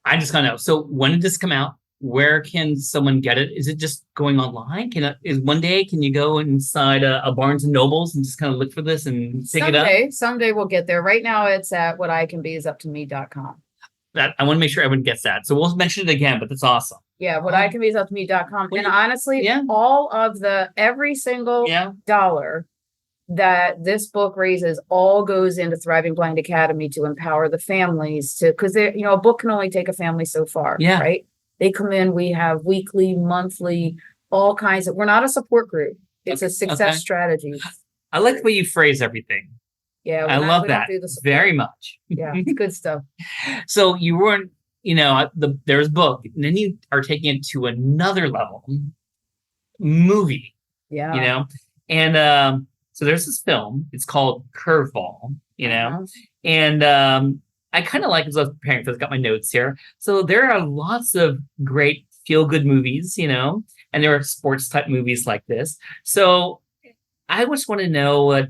I just gotta know. So when did this come out? Where can someone get it? Is it just going online? Can you go inside a Barnes and Nobles and just kind of look for this and pick it up? Someday we'll get there. Right now it's at whaticanbeisuptome.com. That I want to make sure everyone gets that. So we'll mention it again, but that's awesome. Yeah, whaticanbeisuptome.com. And honestly, all of every single dollar that this book raises all goes into Thriving Blind Academy to empower the families because a book can only take a family so far, right? They come in, we have weekly, monthly, all kinds of, we're not a support group. It's a success strategy. I like the way you phrase everything. Yeah. I love that very much. Yeah, it's good stuff. So you weren't, there's book, and then you are taking it to another level. Movie. Yeah. And so there's this film, it's called Curveball, and I kind of like, as I was preparing for this, got my notes here. So there are lots of great feel-good movies, and there are sports type movies like this. So I just want to know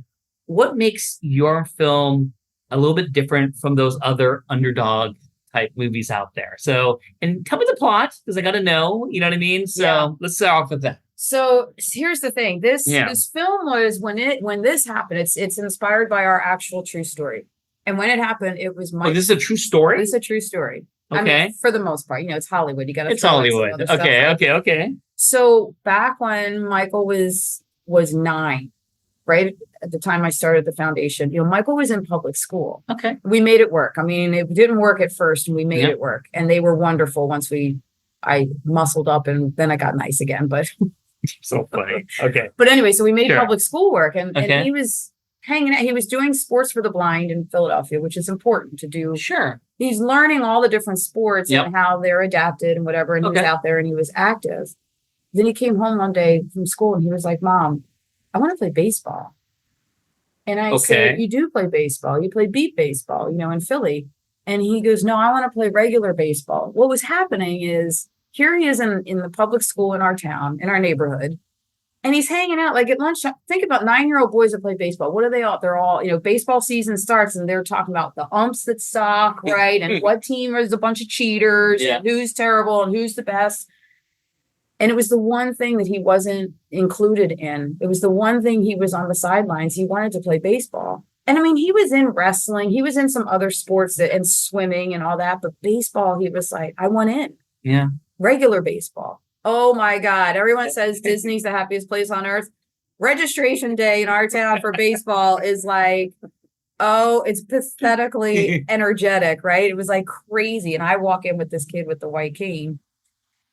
what makes your film a little bit different from those other underdog type movies out there. So, and tell me the plot, because I got to know, you know what I mean? So let's start off with that. So here's the thing. This film was when this happened, it's inspired by our actual true story. And when it happened, it was this is a true story? It's a true story. I Okay. mean, for the most part, it's Hollywood. You got to. It's Hollywood. Okay. So back when Michael was 9, right at the time I started the foundation, Michael was in public school. Okay. We made it work. I mean, it didn't work at first, and we made Yep. it work, and they were wonderful once I muscled up, and then I got nice again. But So funny. Okay. but anyway, so we made Sure. public school work, and Okay. he was hanging out. He was doing sports for the blind in Philadelphia, which is important to do. Sure. He's learning all the different sports Yep. and how they're adapted and whatever. And he was Okay. out there and he was active. Then he came home one day from school and he was like, Mom, I want to play baseball. And I said, Okay. you do play baseball. You play beat baseball, in Philly. And he goes, no, I want to play regular baseball. What was happening is here he is in the public school in our town, in our neighborhood. And he's hanging out like at lunchtime. Think about 9-year-old boys that play baseball. What are they all? They're all, baseball season starts and they're talking about the umps that suck, right? And what team is a bunch of cheaters, Yeah. and who's terrible and who's the best. And it was the one thing that he wasn't included in. It was the one thing he was on the sidelines. He wanted to play baseball. And I mean, he was in wrestling. He was in some other sports and swimming and all that. But baseball, he was like, I want in. Yeah. Regular baseball. Oh my God. Everyone says Disney's the happiest place on earth. Registration day in our town for baseball is like, it's pathetically energetic, right? It was like crazy. And I walk in with this kid with the white cane.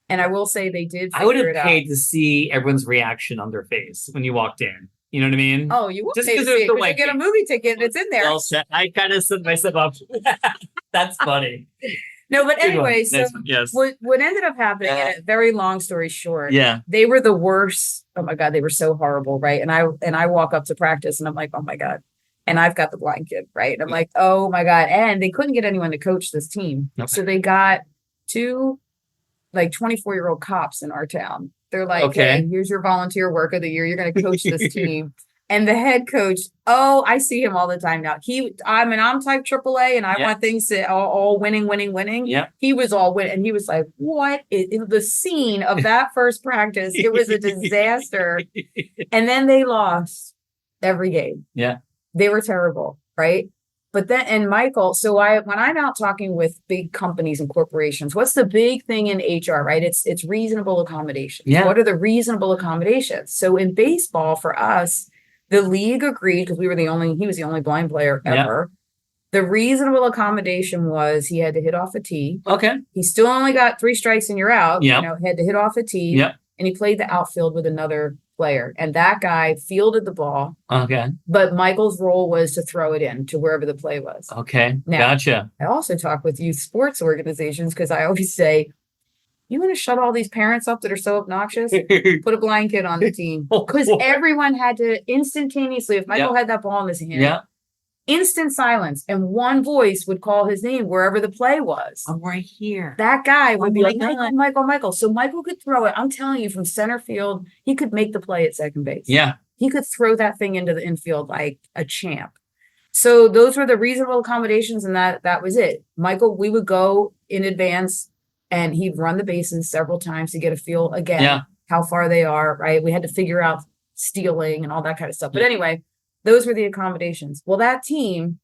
And I will say they did I would figure have it paid out. to see everyone's reaction on their face when you walked in. You know what I mean? Oh, you will Just pay to 'cause see there's it the 'cause you white get a cane. movie ticket and it's in there. Well said. I kind of set myself up. That's funny. No, but Good one. anyway, so Nice one. Yes. what ended up happening, and a very long story short, Yeah. they were the worst. Oh my God, they were so horrible, right? And I walk up to practice and I'm like, oh my God. And I've got the blind kid, right? And I'm like, oh my God. And they couldn't get anyone to coach this team. Okay. So they got 2 like 24-year-old cops in our town. They're like, Okay. hey, here's your volunteer work of the year. You're going to coach this team. And the head coach, I see him all the time now. I'm type AAA and I Yeah. want things to all winning. Yeah. He was all winning. And he was like, what is the scene of that first practice? It was a disaster. And then they lost every game. Yeah. They were terrible, right? But then, and Michael, so when I'm out talking with big companies and corporations, what's the big thing in HR, right? It's reasonable accommodations. Yeah. What are the reasonable accommodations? So in baseball for us, the league agreed because he was the only blind player Yeah. ever. The reasonable accommodation was he had to hit off a tee. Okay. He still only got 3 strikes and you're out. Yeah. Had to hit off a tee. Yep. And he played the outfield with another player. And that guy fielded the ball. Okay. But Michael's role was to throw it in to wherever the play was. Okay. Now- Gotcha. I also talk with youth sports organizations because I always say, you want to shut all these parents up that are so obnoxious? Put a blind kid on the team. Because everyone had to instantaneously, if Michael had that ball in his hand, Yeah. instant silence, and one voice would call his name wherever the play was. I'm right here. That guy would Oh be my like, God. Michael. So Michael could throw it. I'm telling you, from center field, he could make the play at second base. Yeah. He could throw that thing into the infield like a champ. So those were the reasonable accommodations, and that was it. Michael, we would go in advance and he'd run the bases several times to get a feel again, Yeah. how far they are, right? We had to figure out stealing and all that kind of stuff. But anyway, those were the accommodations. Well, that team,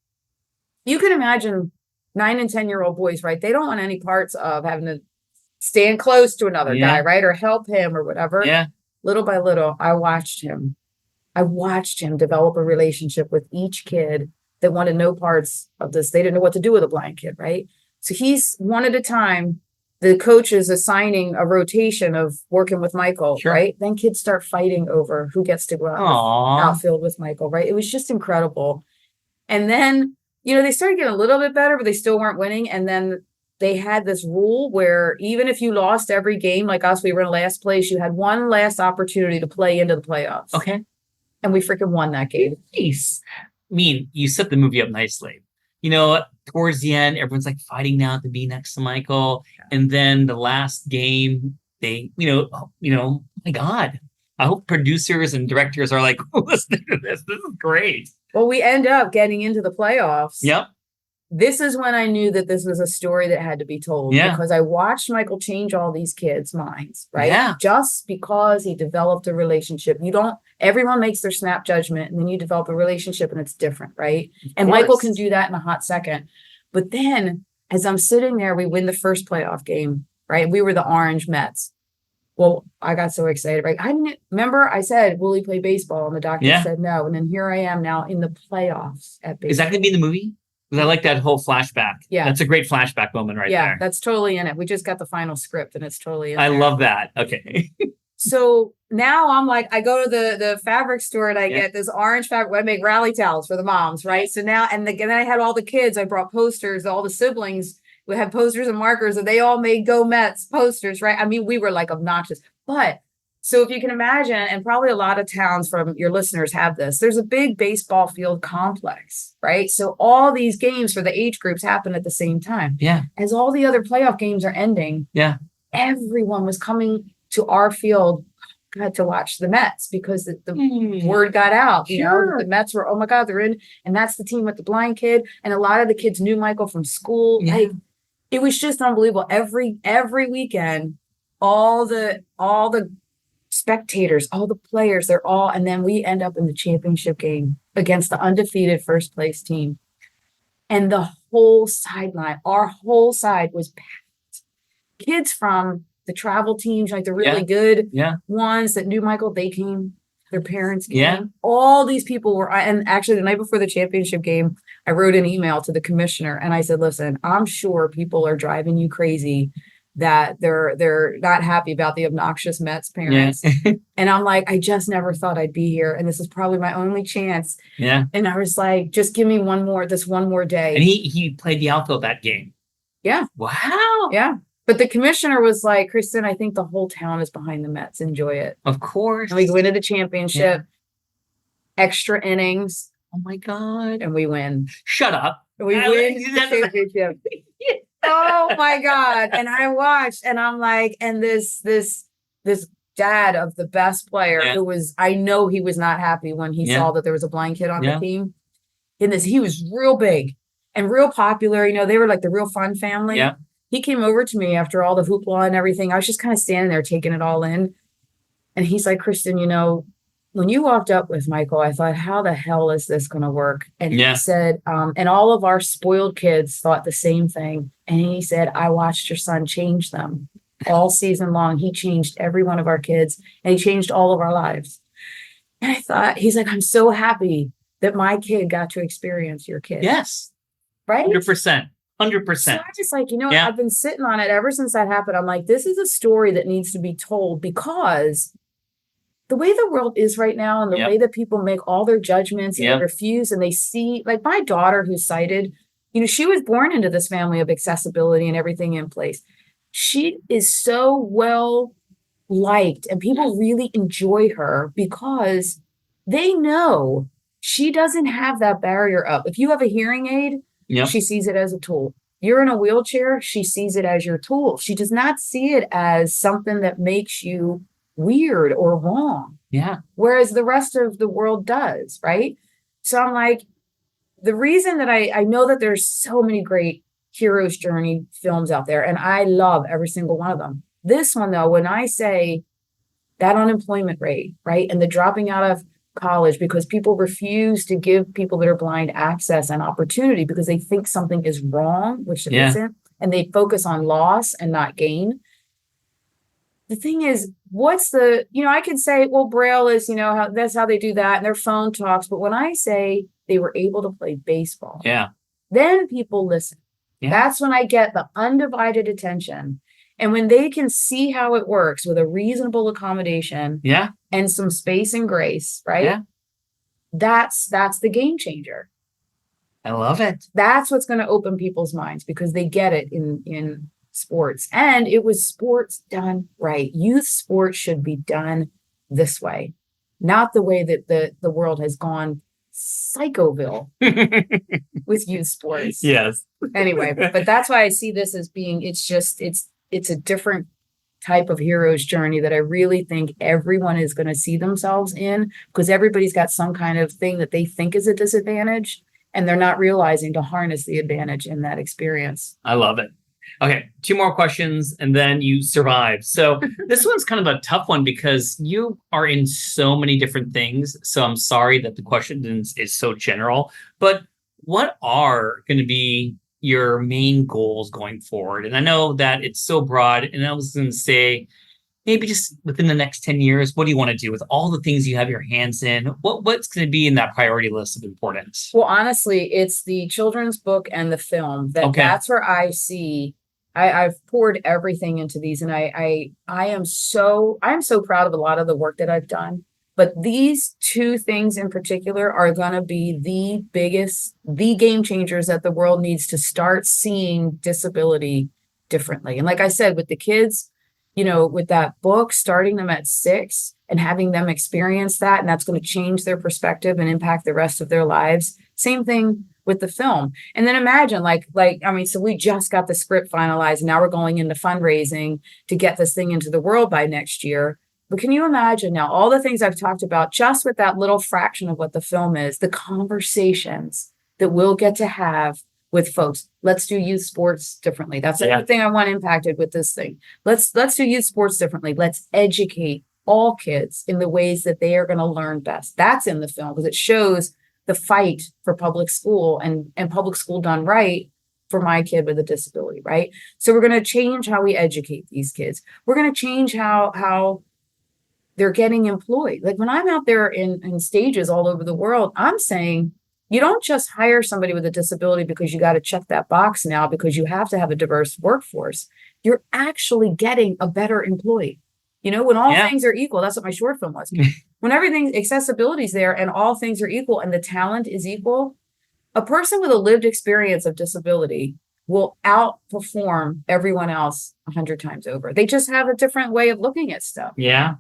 you can imagine 9 and 10-year-old boys, right? They don't want any parts of having to stand close to another Yeah. guy, right? Or help him or whatever. Yeah. Little by little, I watched him develop a relationship with each kid that wanted no parts of this. They didn't know what to do with a blind kid, right? So he's one at a time. The coach is assigning a rotation of working with Michael, Sure. right? Then kids start fighting over who gets to go out Aw. outfield with Michael, right? It was just incredible. And then, they started getting a little bit better, but they still weren't winning. And then they had this rule where even if you lost every game, like us, we were in last place, you had one last opportunity to play into the playoffs. Okay. And we freaking won that game. Nice. I mean, you set the movie up nicely. Towards the end, everyone's like fighting now to be next to Michael. And then the last game, they, my God, I hope producers and directors are like, listening to this. This is great. Well, we end up getting into the playoffs. Yep. This is when I knew that this was a story that had to be told. Yeah. Because I watched Michael change all these kids' minds, right? Yeah. Just because he developed a relationship. Everyone makes their snap judgment and then you develop a relationship and it's different, right? And course. Michael can do that in a hot second. But then as I'm sitting there, we win the first playoff game, right? We were the Orange Mets. Well, I got so excited, right? I didn't remember I said, will he play baseball? And the doctor said no. And then here I am now in the playoffs at baseball. Is that going to be in the movie? Because I like that whole flashback. Yeah. That's a great flashback moment right there. Yeah, that's totally in it. We just got the final script and it's totally in there. I love that. Okay. So now I'm like, I go to the fabric store and I get this orange fabric. I make rally towels for the moms, right? So now, and then I had all the kids. I brought posters, all the siblings. We had posters and markers, and they all made Go Mets posters, right? I mean, we were like obnoxious. But so if you can imagine, and probably a lot of towns from your listeners have this, there's a big baseball field complex, right? So all these games for the age groups happen at the same time. Yeah. As all the other playoff games are ending, everyone was coming to our field to watch the Mets because the word got out. You know, the Mets were, oh my God, they're in. And that's the team with the blind kid. And a lot of the kids knew Michael from school. Yeah. Like, it was just unbelievable. Every weekend, all the spectators, all the players, they're all, and then we end up in the championship game against the undefeated first place team. And the whole sideline, our whole side was packed. Kids from the travel teams, like the really good ones that knew Michael, they came, their parents came. Yeah. All these people were, and actually the night before the championship game, I wrote an email to the commissioner and I said, listen, I'm sure people are driving you crazy that they're not happy about the obnoxious Mets parents. Yeah. And I'm like, I just never thought I'd be here. And this is probably my only chance. Yeah. And I was like, just give me one more day. And he played the outfield that game. Yeah. Wow. Yeah. But the commissioner was like, Kristin, I think the whole town is behind the Mets. Enjoy it. Of course. And we go into the championship, extra innings. Oh my God. And we win. Shut up. We win the championship. Oh my God. And I watched and I'm like, and this dad of the best player who was, I know he was not happy when he saw that there was a blind kid on the team. He was real big and real popular. You know, they were like the real fun family. Yeah. He came over to me after all the hoopla and everything. I was just kind of standing there taking it all in. And he's like, Kristin, you know, when you walked up with Michael, I thought, how the hell is this going to work? And he said, and all of our spoiled kids thought the same thing. And he said, I watched your son change them all season long. He changed every one of our kids and he changed all of our lives. And I thought, he's like, I'm so happy that my kid got to experience your kid. Yes. Right? 100%. 100%. So I just like, you know, I've been sitting on it ever since that happened. I'm like, this is a story that needs to be told because the way the world is right now and the way that people make all their judgments and they refuse and they see, like my daughter who's sighted, you know, she was born into this family of accessibility and everything in place. She is so well liked and people really enjoy her because they know she doesn't have that barrier up. If you have a hearing aid, she sees it as a tool. You're in a wheelchair, she sees it as your tool. She does not see it as something that makes you weird or wrong. Yeah. Whereas the rest of the world does, right? So I'm like, the reason that I know that there's so many great hero's journey films out there, and I love every single one of them. This one, though, when I say that unemployment rate, right, and the dropping out of college because people refuse to give people that are blind access and opportunity because they think something is wrong, which it isn't, and they focus on loss and not gain. The thing is, what's the, you know, I could say, well, Braille is, you know, that's how they do that and their phone talks. But when I say they were able to play baseball, then people listen. Yeah. That's when I get the undivided attention. And when they can see how it works with a reasonable accommodation and some space and grace, right? Yeah. That's the game changer. I love it. That's what's going to open people's minds because they get it in sports. And it was sports done right. Youth sports should be done this way, not the way that the world has gone psychoville with youth sports. Yes. Anyway, but that's why I see this as being, it's a different type of hero's journey that I really think everyone is going to see themselves in because everybody's got some kind of thing that they think is a disadvantage and they're not realizing to harness the advantage in that experience. I love it. Okay, 2 more questions and then you survive. So this one's kind of a tough one because you are in so many different things. So I'm sorry that the question is so general, but what are going to be your main goals going forward? And I know that it's so broad, and I was going to say, maybe just within the next 10 years, what do you want to do with all the things you have your hands in? What's going to be in that priority list of importance? Well, honestly, it's the children's book and the film that's where I see I've poured everything into these, and I am so proud of a lot of the work that I've done. But these two things in particular are going to be the game changers that the world needs to start seeing disability differently. And like I said, with the kids, with that book, starting them at 6 and having them experience that, and that's going to change their perspective and impact the rest of their lives. Same thing with the film. And then imagine so we just got the script finalized. Now we're going into fundraising to get this thing into the world by next year. But can you imagine now all the things I've talked about just with that little fraction of what the film is, the conversations that we'll get to have with folks. Let's do youth sports differently. That's the thing I want impacted with this thing. Let's do youth sports differently. Let's educate all kids in the ways that they are going to learn best. That's in the film because it shows the fight for public school and public school done right for my kid with a disability, right? So we're going to change how we educate these kids. We're going to change how they're getting employed. Like when I'm out there in stages all over the world, I'm saying, you don't just hire somebody with a disability because you got to check that box now because you have to have a diverse workforce. You're actually getting a better employee. When all things are equal, that's what my short film was. When accessibility is there and all things are equal and the talent is equal, a person with a lived experience of disability will outperform everyone else 100 times over. They just have a different way of looking at stuff. Yeah.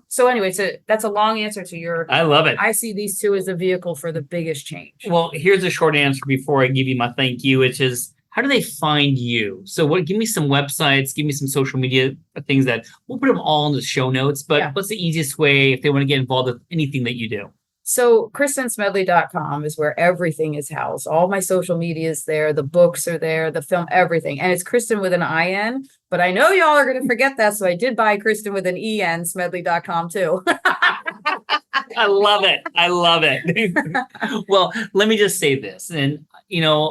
So anyway, that's a long answer to your. I love it. I see these two as a vehicle for the biggest change. Well, here's a short answer before I give you my thank you, which is, how do they find you? So give me some websites, give me some social media things that we'll put them all in the show notes, but what's the easiest way if they want to get involved with anything that you do? So KristinSmedley.com is where everything is housed. All my social media is there. The books are there, the film, everything. And it's Kristin with an IN, but I know y'all are going to forget that. So I did buy Kristin with an EN, Smedley.com too. I love it. Well, let me just say this. And,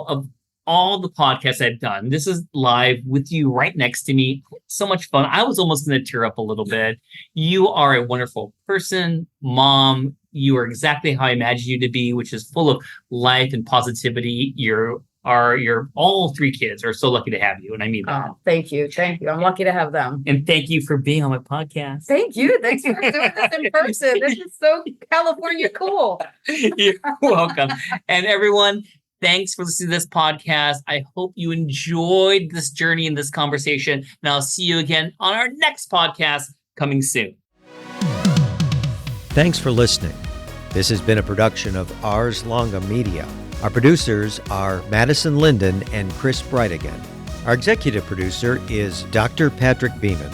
of all the podcasts I've done, this is live with you right next to me. So much fun. I was almost going to tear up a little bit. You are a wonderful person, mom. You are exactly how I imagined you to be, which is full of life and positivity. You're all 3 kids are so lucky to have you. And I mean that. Oh, thank you. I'm lucky to have them. And thank you for being on my podcast. Thank you. Thanks for doing this in person. This is so California cool. You're welcome. And everyone, thanks for listening to this podcast. I hope you enjoyed this journey and this conversation. And I'll see you again on our next podcast coming soon. Thanks for listening. This has been a production of Ars Longa Media. Our producers are Madison Linden and Chris Brightigan. Our executive producer is Dr. Patrick Beeman.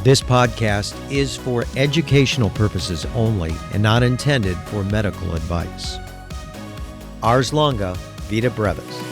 This podcast is for educational purposes only and not intended for medical advice. Ars Longa, Vita Brevis.